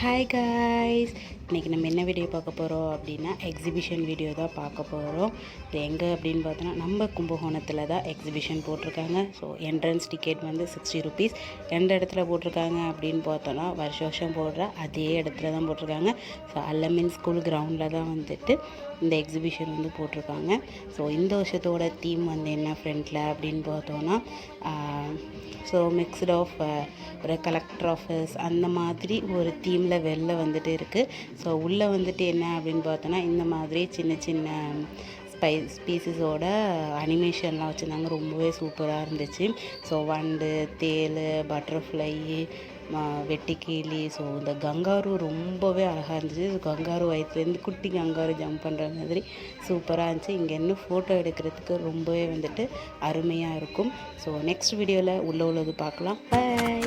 Hi guys, இன்றைக்கி நம்ம என்ன வீடியோ பார்க்க போகிறோம் அப்படின்னா எக்ஸிபிஷன் வீடியோ தான் பார்க்க போகிறோம். இது எங்கே அப்படின்னு பார்த்தோன்னா நம்ம கும்பகோணத்தில் தான் எக்ஸிபிஷன் போட்டிருக்காங்க. ஸோ என்ட்ரன்ஸ் டிக்கெட் வந்து 60 ருபீஸ். எந்த இடத்துல போட்டிருக்காங்க அப்படின்னு பார்த்தோன்னா வருஷம் போடுற அதே இடத்துல தான் போட்டிருக்காங்க. ஸோ அல்லமின் ஸ்கூல் கிரவுண்டில் தான் வந்துட்டு இந்த எக்ஸிபிஷன் வந்து போட்டிருக்காங்க. ஸோ இந்த வருஷத்தோட தீம் வந்து என்ன ஃப்ரெண்டில் அப்படின்னு பார்த்தோன்னா மிக்ஸ்ட் ஆஃப் ஒரு கலெக்டர் ஆஃபீஸ் அந்த மாதிரி ஒரு தீமில் வெளில வந்துட்டு இருக்குது. ஸோ உள்ளே வந்துட்டு என்ன அப்படின்னு பார்த்தோன்னா இந்த மாதிரி சின்ன சின்ன ஸ்பீசிஸோட அனிமேஷன்லாம் வச்சுருந்தாங்க. ரொம்பவே சூப்பராக இருந்துச்சு. ஸோ வண்டு, தேள், பட்டர்ஃப்ளை, வெட்டிக்கிளி, ஸோ இந்த கங்காரு ரொம்பவே அழகாக இருந்துச்சு. கங்காரு வயிற்றுலேருந்து குட்டி கங்காரு ஜம்ப் பண்ணுற மாதிரி சூப்பராக இருந்துச்சு. இங்கே இன்னும் ஃபோட்டோ எடுக்கிறதுக்கு ரொம்பவே வந்துட்டு அருமையாக இருக்கும். ஸோ நெக்ஸ்ட் வீடியோவில் உள்ளது பார்க்கலாம். பை.